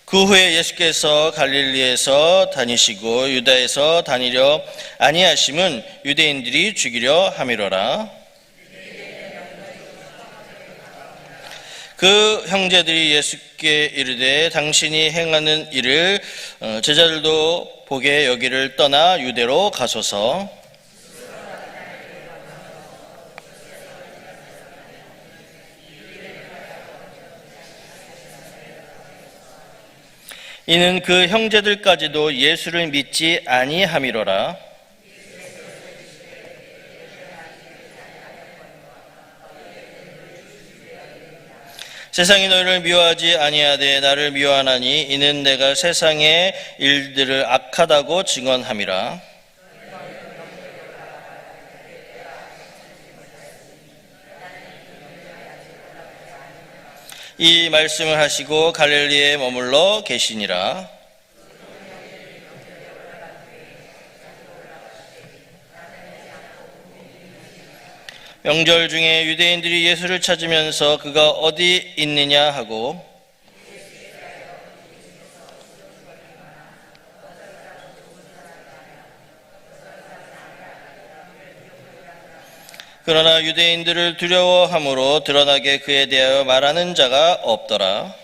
그 후에 예수께서 갈릴리에서 다니시고 유다에서 다니려 아니하심은 유대인들이 죽이려 함이로라. 그 형제들이 예수께 이르되 당신이 행하는 일을 제자들도 보게 여기를 떠나 유대로 가소서. 이는 그 형제들까지도 예수를 믿지 아니함이로라. 세상이 너희를 미워하지 아니하되 나를 미워하나니 이는 내가 세상의 일들을 악하다고 증언함이라. 이 말씀을 하시고 갈릴리에 머물러 계시니라. 명절 중에 유대인들이 예수를 찾으면서 그가 어디 있느냐 하고 그러나 유대인들을 두려워함으로 드러나게 그에 대하여 말하는 자가 없더라.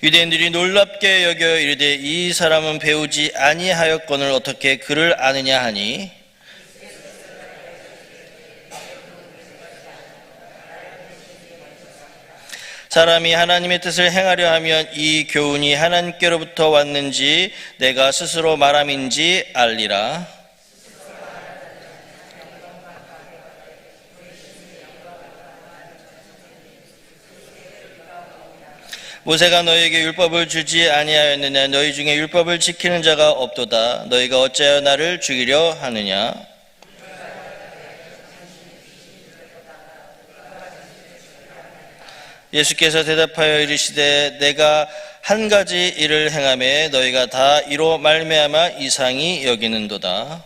유대인들이 놀랍게 여겨 이르되 이 사람은 배우지 아니하였거늘 어떻게 그를 아느냐 하니 사람이 하나님의 뜻을 행하려 하면 이 교훈이 하나님께로부터 왔는지 내가 스스로 말함인지 알리라. 모세가 너희에게 율법을 주지 아니하였느냐? 너희 중에 율법을 지키는 자가 없도다. 너희가 어찌하여 나를 죽이려 하느냐? 예수께서 대답하여 이르시되 내가 한 가지 일을 행하매 너희가 다 이로 말미암아 이상히 여기는도다.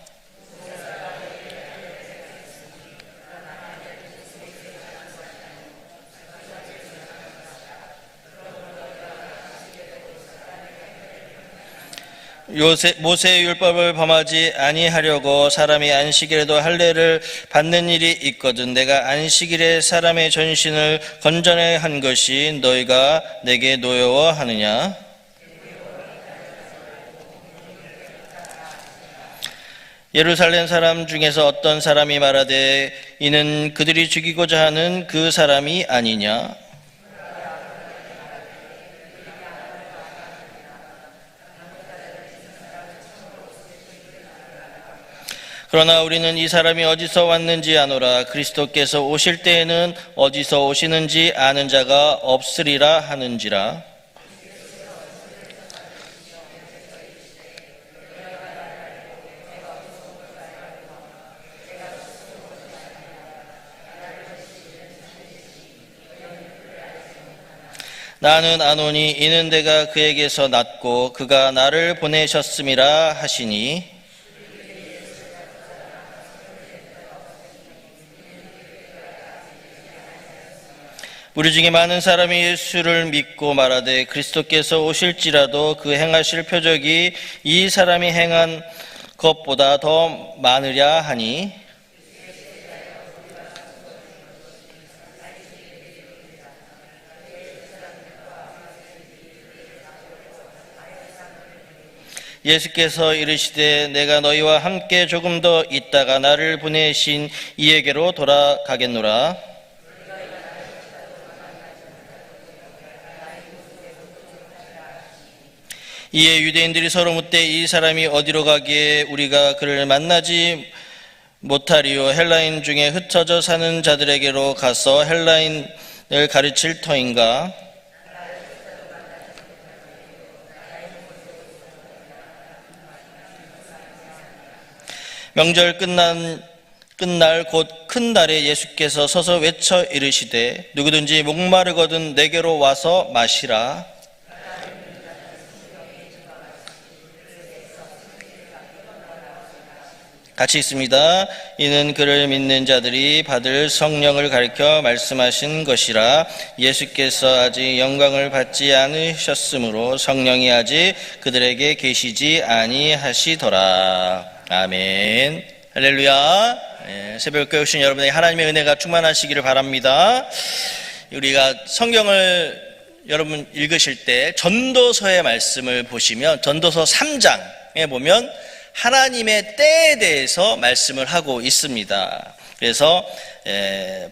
모세의 율법을 범하지 아니하려고 사람이 안식일에도 할례를 받는 일이 있거든 내가 안식일에 사람의 전신을 건전하게 한 것이 너희가 내게 노여워하느냐? 예루살렘 사람 중에서 어떤 사람이 말하되 이는 그들이 죽이고자 하는 그 사람이 아니냐? 그러나 우리는 이 사람이 어디서 왔는지 아노라. 그리스도께서 오실 때에는 어디서 오시는지 아는 자가 없으리라 하는지라. 나는 아노니 이는 내가 그에게서 났고 그가 나를 보내셨음이라 하시니 우리 중에 많은 사람이 예수를 믿고 말하되 그리스도께서 오실지라도 그 행하실 표적이 이 사람이 행한 것보다 더 많으랴 하니 예수께서 이르시되 내가 너희와 함께 조금 더 있다가 나를 보내신 이에게로 돌아가겠노라. 이에 유대인들이 서로 묻되 이 사람이 어디로 가기에 우리가 그를 만나지 못하리요? 헬라인 중에 흩어져 사는 자들에게로 가서 헬라인을 가르칠 터인가? 명절 끝날 곧 큰 날에 예수께서 서서 외쳐 이르시되 누구든지 목마르거든 내게로 와서 마시라. 같이 있습니다. 이는 그를 믿는 자들이 받을 성령을 가리켜 말씀하신 것이라. 예수께서 아직 영광을 받지 않으셨으므로 성령이 아직 그들에게 계시지 아니하시더라. 아멘. 할렐루야. 새벽교회 오신 여러분에게 하나님의 은혜가 충만하시기를 바랍니다. 우리가 성경을 여러분 읽으실 때 전도서의 말씀을 보시면 전도서 3장에 보면 하나님의 때에 대해서 말씀을 하고 있습니다. 그래서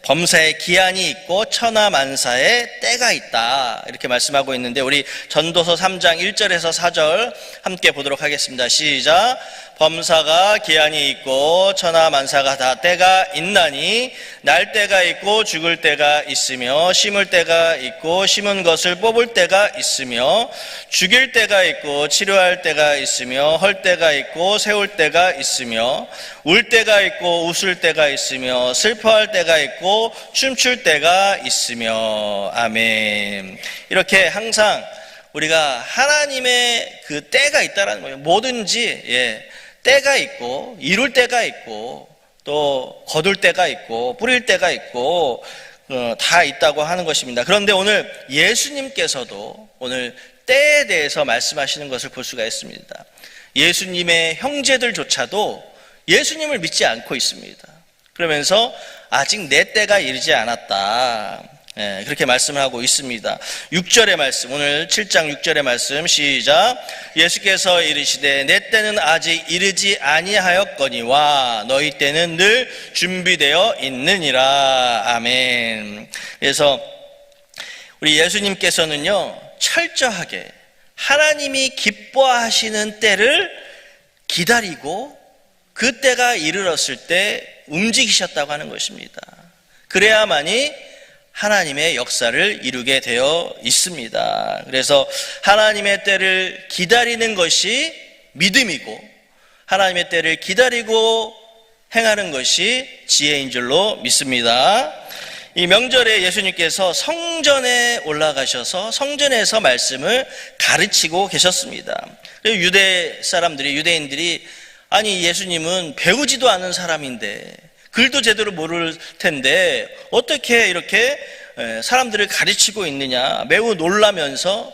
범사에 기한이 있고 천하만사에 때가 있다 이렇게 말씀하고 있는데, 우리 전도서 3장 1절에서 4절 함께 보도록 하겠습니다. 시작. 범사가 기한이 있고 천하만사가 다 때가 있나니 날 때가 있고 죽을 때가 있으며 심을 때가 있고 심은 것을 뽑을 때가 있으며 죽일 때가 있고 치료할 때가 있으며 헐 때가 있고 세울 때가 있으며 울 때가 있고 웃을 때가 있으며 슬퍼할 때가 있고 춤출 때가 있으며. 아멘. 이렇게 항상 우리가 하나님의 그 때가 있다라는 거예요. 뭐든지 때가 있고 이룰 때가 있고 또 거둘 때가 있고 뿌릴 때가 있고 다 있다고 하는 것입니다. 그런데 오늘 예수님께서도 오늘 때에 대해서 말씀하시는 것을 볼 수가 있습니다. 예수님의 형제들조차도 예수님을 믿지 않고 있습니다. 그러면서 아직 내 때가 이르지 않았다, 그렇게 말씀을 하고 있습니다. 6절의 말씀, 오늘 7장 6절의 말씀 시작. 예수께서 이르시되 내 때는 아직 이르지 아니하였거니와 너희 때는 늘 준비되어 있느니라. 아멘. 그래서 우리 예수님께서는요 철저하게 하나님이 기뻐하시는 때를 기다리고 그 때가 이르렀을 때 움직이셨다고 하는 것입니다. 그래야만이 하나님의 역사를 이루게 되어 있습니다. 그래서 하나님의 때를 기다리는 것이 믿음이고 하나님의 때를 기다리고 행하는 것이 지혜인 줄로 믿습니다. 이 명절에 예수님께서 성전에 올라가셔서 성전에서 말씀을 가르치고 계셨습니다. 유대 사람들이, 유대인들이 아니 예수님은 배우지도 않은 사람인데 글도 제대로 모를 텐데 어떻게 이렇게 사람들을 가르치고 있느냐 매우 놀라면서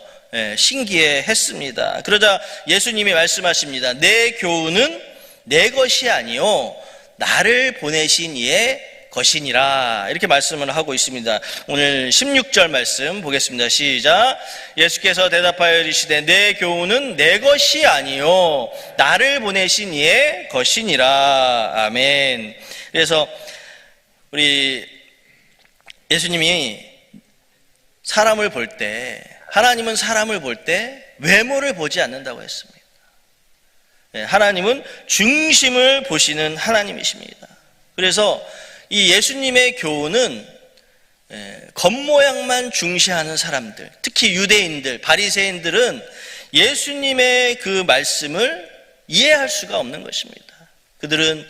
신기해했습니다. 그러자 예수님이 말씀하십니다. 내 교훈은 내 것이 아니요 나를 보내신 이의 것이니라, 이렇게 말씀을 하고 있습니다. 오늘 16절 말씀 보겠습니다. 시작. 예수께서 대답하여 이르시되 내 교훈은 내 것이 아니요 나를 보내신 이의 것이니라. 아멘. 그래서 우리 예수님이 사람을 볼 때, 하나님은 사람을 볼 때 외모를 보지 않는다고 했습니다. 하나님은 중심을 보시는 하나님이십니다. 그래서 이 예수님의 교훈은 겉모양만 중시하는 사람들, 특히 유대인들, 바리새인들은 예수님의 그 말씀을 이해할 수가 없는 것입니다. 그들은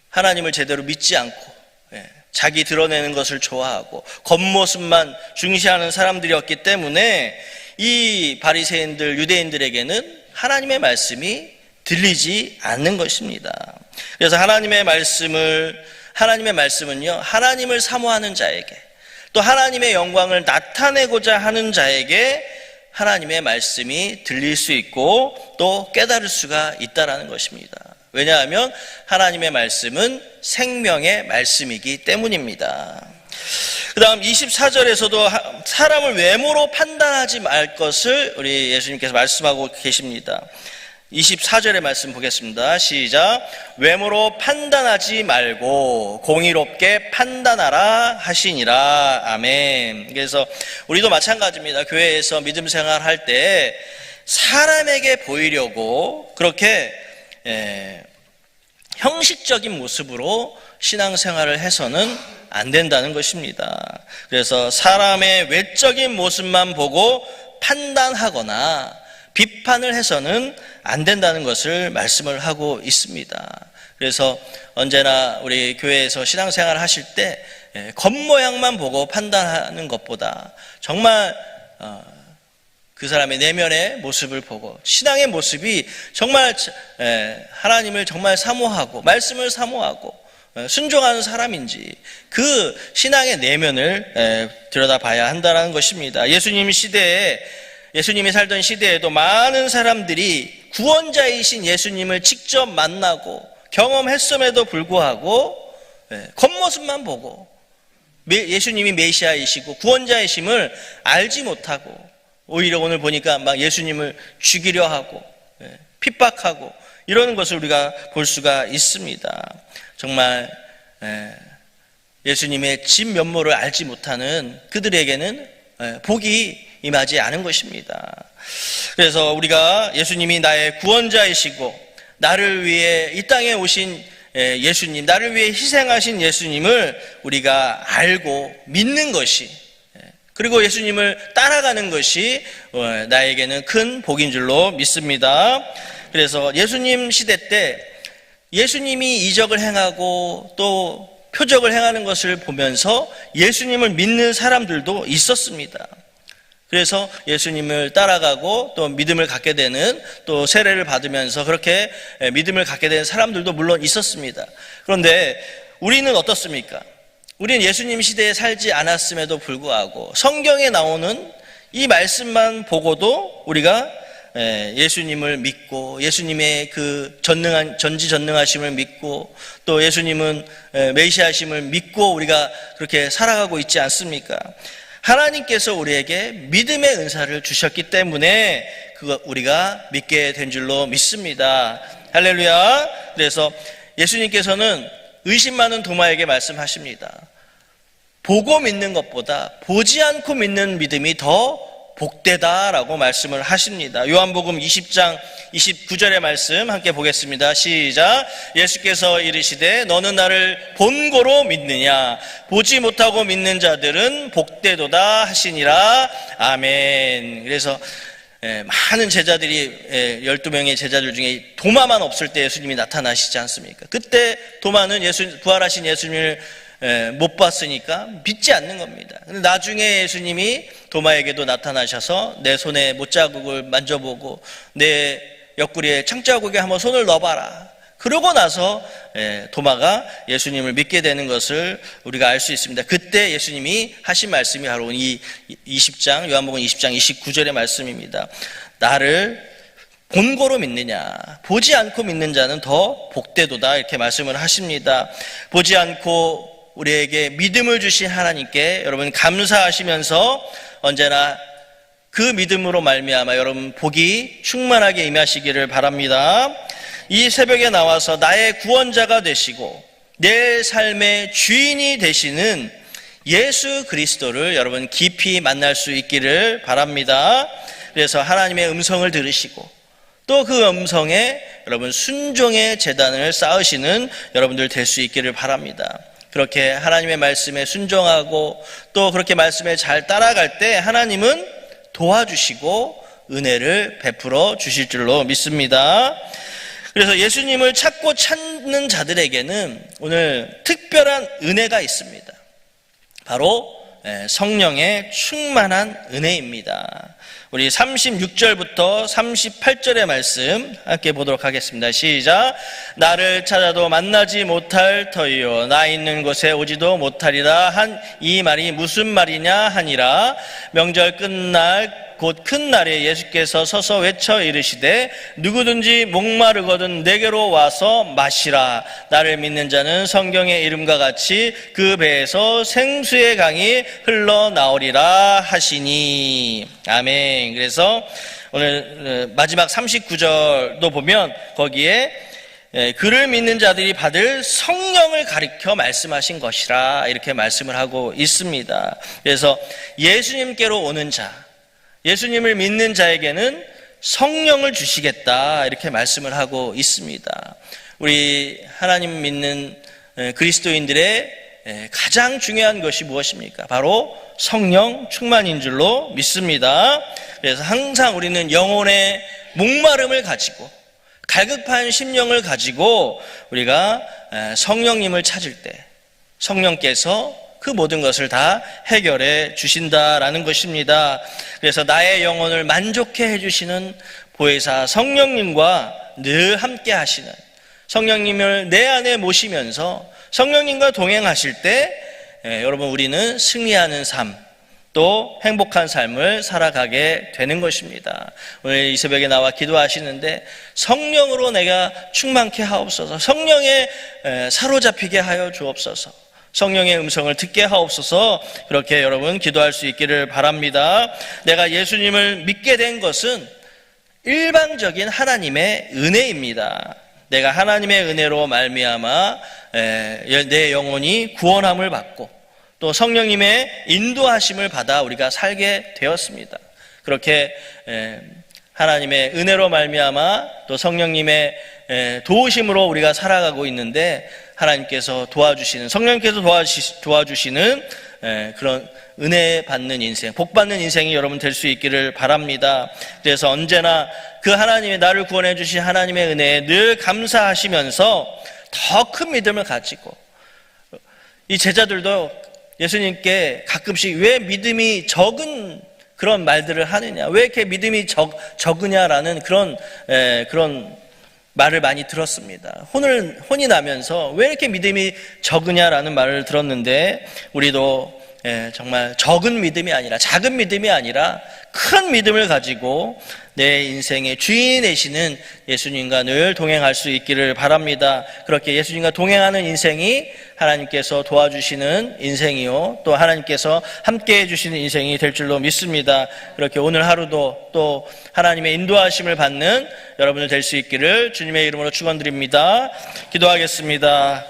하나님을 제대로 믿지 않고 자기 드러내는 것을 좋아하고 겉모습만 중시하는 사람들이었기 때문에 이 바리새인들, 유대인들에게는 하나님의 말씀이 들리지 않는 것입니다. 그래서 하나님의 말씀은요 하나님을 사모하는 자에게, 또 하나님의 영광을 나타내고자 하는 자에게 하나님의 말씀이 들릴 수 있고 또 깨달을 수가 있다라는 것입니다. 왜냐하면 하나님의 말씀은 생명의 말씀이기 때문입니다. 그 다음 24절에서도 사람을 외모로 판단하지 말 것을 우리 예수님께서 말씀하고 계십니다. 24절의 말씀 보겠습니다. 시작. 외모로 판단하지 말고 공의롭게 판단하라 하시니라. 아멘. 그래서 우리도 마찬가지입니다. 교회에서 믿음 생활할 때 사람에게 보이려고 그렇게 형식적인 모습으로 신앙생활을 해서는 안 된다는 것입니다. 그래서 사람의 외적인 모습만 보고 판단하거나 비판을 해서는 안 된다는 것을 말씀을 하고 있습니다. 그래서 언제나 우리 교회에서 신앙생활을 하실 때 겉모양만 보고 판단하는 것보다 정말 그 사람의 내면의 모습을 보고 신앙의 모습이 정말 하나님을 정말 사모하고 말씀을 사모하고 순종하는 사람인지 그 신앙의 내면을 들여다봐야 한다는 것입니다. 예수님이 살던 시대에도 많은 사람들이 구원자이신 예수님을 직접 만나고 경험했음에도 불구하고 겉모습만 보고 예수님이 메시아이시고 구원자이심을 알지 못하고 오히려 오늘 보니까 막 예수님을 죽이려 하고 핍박하고 이러는 것을 우리가 볼 수가 있습니다. 정말 예수님의 진면모를 알지 못하는 그들에게는 복이 임하지 않은 것입니다. 그래서 우리가 예수님이 나의 구원자이시고 나를 위해 이 땅에 오신 예수님, 나를 위해 희생하신 예수님을 우리가 알고 믿는 것이, 그리고 예수님을 따라가는 것이 나에게는 큰 복인 줄로 믿습니다. 그래서 예수님 시대 때 예수님이 이적을 행하고 또 표적을 행하는 것을 보면서 예수님을 믿는 사람들도 있었습니다. 그래서 예수님을 따라가고 또 믿음을 갖게 되는, 또 세례를 받으면서 그렇게 믿음을 갖게 되는 사람들도 물론 있었습니다. 그런데 우리는 어떻습니까? 우리는 예수님 시대에 살지 않았음에도 불구하고 성경에 나오는 이 말씀만 보고도 우리가 예수님을 믿고 예수님의 그 전지전능하심을 믿고 또 예수님은 메시아심을 믿고 우리가 그렇게 살아가고 있지 않습니까? 하나님께서 우리에게 믿음의 은사를 주셨기 때문에 그거 우리가 믿게 된 줄로 믿습니다. 할렐루야. 그래서 예수님께서는 의심 많은 도마에게 말씀하십니다. 보고 믿는 것보다 보지 않고 믿는 믿음이 더 복되다라고 말씀을 하십니다. 요한복음 20장 29절의 말씀 함께 보겠습니다. 시작. 예수께서 이르시되 너는 나를 본고로 믿느냐? 보지 못하고 믿는 자들은 복되도다 하시니라. 아멘. 그래서 많은 제자들이 12명의 제자들 중에 도마만 없을 때 예수님이 나타나시지 않습니까? 그때 도마는 부활하신 예수님을 못 봤으니까 믿지 않는 겁니다. 근데 나중에 예수님이 도마에게도 나타나셔서 내 손에 못자국을 만져보고 내 옆구리에 창자국에 한번 손을 넣어봐라. 그러고 나서 도마가 예수님을 믿게 되는 것을 우리가 알 수 있습니다. 그때 예수님이 하신 말씀이 바로 이 20장 요한복음 20장 29절의 말씀입니다. 나를 본고로 믿느냐? 보지 않고 믿는 자는 더 복되도다 이렇게 말씀을 하십니다. 보지 않고 우리에게 믿음을 주신 하나님께 여러분 감사하시면서 언제나 그 믿음으로 말미암아 여러분 복이 충만하게 임하시기를 바랍니다. 이 새벽에 나와서 나의 구원자가 되시고 내 삶의 주인이 되시는 예수 그리스도를 여러분 깊이 만날 수 있기를 바랍니다. 그래서 하나님의 음성을 들으시고 또 그 음성에 여러분 순종의 제단을 쌓으시는 여러분들 될 수 있기를 바랍니다. 그렇게 하나님의 말씀에 순종하고 또 그렇게 말씀에 잘 따라갈 때 하나님은 도와주시고 은혜를 베풀어 주실 줄로 믿습니다. 그래서 예수님을 찾고 찾는 자들에게는 오늘 특별한 은혜가 있습니다. 바로 성령의 충만한 은혜입니다. 우리 36절부터 38절의 말씀 함께 보도록 하겠습니다. 시작. 나를 찾아도 만나지 못할 터이요 나 있는 곳에 오지도 못하리라 한 이 말이 무슨 말이냐 하니라. 명절 끝날 곧 큰 날에 예수께서 서서 외쳐 이르시되 누구든지 목마르거든 내게로 와서 마시라. 나를 믿는 자는 성경의 이름과 같이 그 배에서 생수의 강이 흘러나오리라 하시니. 아멘. 그래서 오늘 마지막 39절도 보면 거기에 그를 믿는 자들이 받을 성령을 가리켜 말씀하신 것이라 이렇게 말씀을 하고 있습니다. 그래서 예수님께로 오는 자, 예수님을 믿는 자에게는 성령을 주시겠다 이렇게 말씀을 하고 있습니다. 우리 하나님 믿는 그리스도인들의 가장 중요한 것이 무엇입니까? 바로 성령 충만인 줄로 믿습니다. 그래서 항상 우리는 영혼의 목마름을 가지고 갈급한 심령을 가지고 우리가 성령님을 찾을 때 성령께서 그 모든 것을 다 해결해 주신다라는 것입니다. 그래서 나의 영혼을 만족해 해주시는 보혜사 성령님과 늘 함께 하시는, 성령님을 내 안에 모시면서 성령님과 동행하실 때 여러분 우리는 승리하는 삶, 또 행복한 삶을 살아가게 되는 것입니다. 오늘 이 새벽에 나와 기도하시는데 성령으로 내가 충만케 하옵소서, 성령에 사로잡히게 하여 주옵소서, 성령의 음성을 듣게 하옵소서, 그렇게 여러분 기도할 수 있기를 바랍니다. 내가 예수님을 믿게 된 것은 일방적인 하나님의 은혜입니다. 내가 하나님의 은혜로 말미암아 내 영혼이 구원함을 받고 또 성령님의 인도하심을 받아 우리가 살게 되었습니다. 그렇게 하나님의 은혜로 말미암아 또 성령님의 도우심으로 우리가 살아가고 있는데 하나님께서 도와주시는, 성령님께서 도와주시는 그런 은혜 받는 인생, 복 받는 인생이 여러분 될 수 있기를 바랍니다. 그래서 언제나 그 하나님의, 나를 구원해 주신 하나님의 은혜에 늘 감사하시면서 더 큰 믿음을 가지고, 이 제자들도 예수님께 가끔씩 왜 믿음이 적은 그런 말들을 하느냐, 왜 이렇게 믿음이 적으냐라는 그런 말을 많이 들었습니다. 혼이 나면서 왜 이렇게 믿음이 적으냐라는 말을 들었는데, 우리도 정말 적은 믿음이 아니라, 작은 믿음이 아니라 큰 믿음을 가지고 내 인생의 주인이 되시는 예수님과 늘 동행할 수 있기를 바랍니다. 그렇게 예수님과 동행하는 인생이 하나님께서 도와주시는 인생이요, 또 하나님께서 함께해 주시는 인생이 될 줄로 믿습니다. 그렇게 오늘 하루도 또 하나님의 인도하심을 받는 여러분들 될 수 있기를 주님의 이름으로 축원드립니다. 기도하겠습니다.